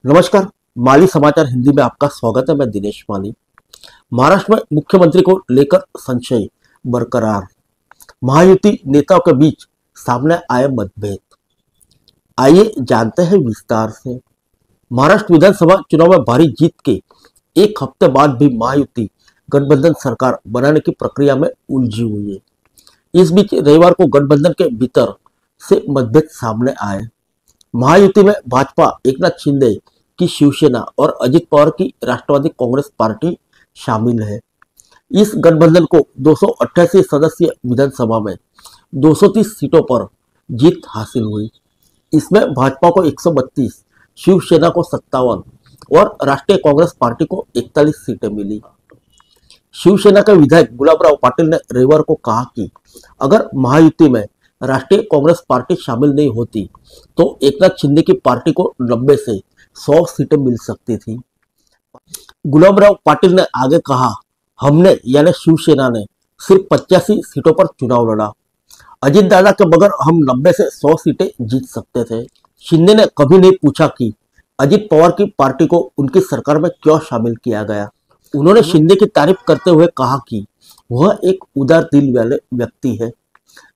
नमस्कार। माली समाचार हिंदी में आपका स्वागत है। मैं दिनेश माली। महाराष्ट्र में मुख्यमंत्री को लेकर संशय बरकरार। महायुति नेताओं के बीच सामने आए मतभेद। आइए जानते हैं विस्तार से। महाराष्ट्र विधानसभा चुनाव में भारी जीत के एक हफ्ते बाद भी महायुति गठबंधन सरकार बनाने की प्रक्रिया में उलझी हुई है। इस बीच रविवार को गठबंधन के भीतर से मतभेद सामने आए। महायुति में भाजपा एकनाथ शिंदे की शिवसेना और अजित पवार की राष्ट्रवादी कांग्रेस पार्टी शामिल है। इस गठबंधन को 288 सदस्यीय विधानसभा में 230 सीटों पर जीत हासिल हुई। इसमें भाजपा को 132, शिवसेना को 57 और राष्ट्रीय कांग्रेस पार्टी को 41 सीटें मिली। शिवसेना के विधायक गुलाबराव पाटिल ने रविवार को कहा कि अगर महायुति में राष्ट्रीय कांग्रेस पार्टी शामिल नहीं होती तो एकनाथ शिंदे की पार्टी को 90 से 100 सीटें मिल सकती थी। गुलाबराव पाटिल ने आगे कहा, हमने यानी शिवसेना ने सिर्फ 85 सीटों पर चुनाव लड़ा। अजित दादा के बगैर हम 90 से 100 सीटें जीत सकते थे। शिंदे ने कभी नहीं पूछा कि अजित पवार की पार्टी को उनकी सरकार में क्यों शामिल किया गया। उन्होंने शिंदे की तारीफ करते हुए कहा कि वह एक उदार दिल वाले व्यक्ति है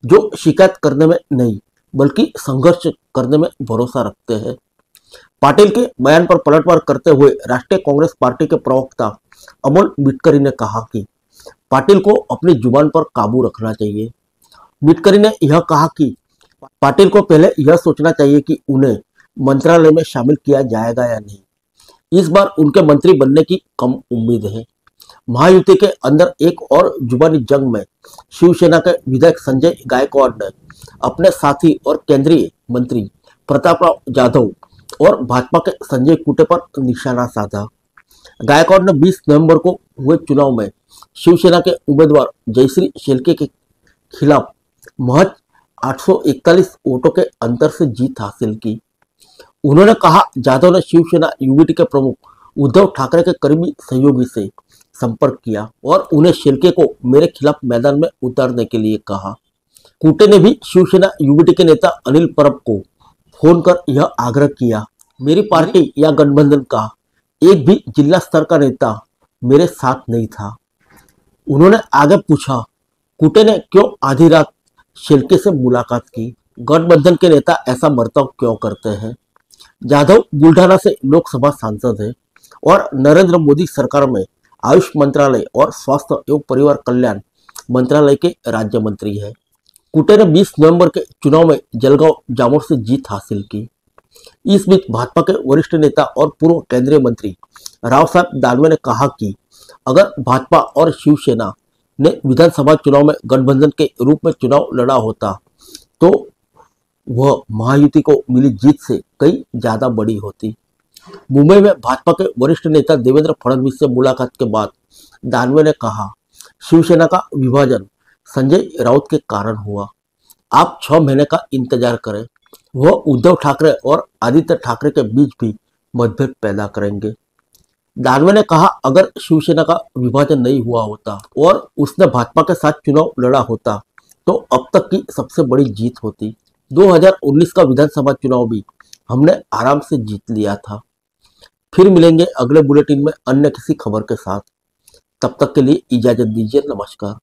जो शिकायत करने में नहीं बल्कि संघर्ष करने में भरोसा रखते हैं। पाटिल के बयान पर पलटवार करते हुए राष्ट्रीय कांग्रेस पार्टी के प्रवक्ता अमोल मिटकरी ने कहा कि पाटिल को अपनी जुबान पर काबू रखना चाहिए। मिटकरी ने यह कहा कि पाटिल को पहले यह सोचना चाहिए कि उन्हें मंत्रालय में शामिल किया जाएगा या नहीं। इस बार उनके मंत्री बनने की कम उम्मीद है। महायुति के अंदर एक और जुबानी जंग में शिवसेना के विधायक संजय गायकवाड़ ने अपने साथी और केंद्रीय मंत्री प्रतापराव जाधव और भाजपा के संजय कुटे पर निशाना साधा। गायकवाड़ ने 20 नवंबर को हुए चुनाव में शिवसेना के उम्मीदवार जयश्री शेलके के खिलाफ महज 841 वोटों के अंतर से जीत हासिल की। उन्होंने कहा, जाधव ने शिवसेना यूबीटी के प्रमुख उद्धव ठाकरे के करीबी सहयोगी से संपर्क किया और उन्हें शेलके को मेरे खिलाफ मैदान में उतारने के लिए कहा। कुटे ने भी शिवसेना यूबीटी के नेता अनिल परब को फोन कर यह आग्रह किया, मेरी पार्टी या गठबंधन का एक भी जिला स्तर का नेता मेरे साथ नहीं था। उन्होंने आगे पूछा, कुटे ने क्यों आधी रात शेलके से मुलाकात की? गठबंधन के नेता ऐसा बर्ताव क्यों करते हैं? जाधव बुल्ढाना से लोकसभा सांसद है और नरेंद्र मोदी सरकार में आयुष मंत्रालय और स्वास्थ्य एवं परिवार कल्याण मंत्रालय के राज्य मंत्री है। कुटे ने 20 नवंबर के चुनाव में जलगांव जामोद से जीत हासिल की। इस बीच भाजपा के वरिष्ठ नेता और पूर्व केंद्रीय मंत्री राव साहब दानवे ने कहा कि अगर भाजपा और शिवसेना ने विधानसभा चुनाव में गठबंधन के रूप में चुनाव लड़ा होता तो वह महायुति को मिली जीत से कई ज्यादा बड़ी होती। मुंबई में भाजपा के वरिष्ठ नेता देवेंद्र फडणवीस से मुलाकात के बाद दानवे ने कहा, शिवसेना का विभाजन संजय राउत के कारण हुआ। आप 6 महीने का इंतजार करें, वह उद्धव ठाकरे और आदित्य ठाकरे के बीच भी मतभेद पैदा करेंगे। दानवे ने कहा, अगर शिवसेना का विभाजन नहीं हुआ होता और उसने भाजपा के साथ चुनाव लड़ा होता तो अब तक की सबसे बड़ी जीत होती। 2019 का विधानसभा चुनाव भी हमने आराम से जीत लिया था। फिर मिलेंगे अगले बुलेटिन में अन्य किसी खबर के साथ। तब तक के लिए इजाजत दीजिए। नमस्कार।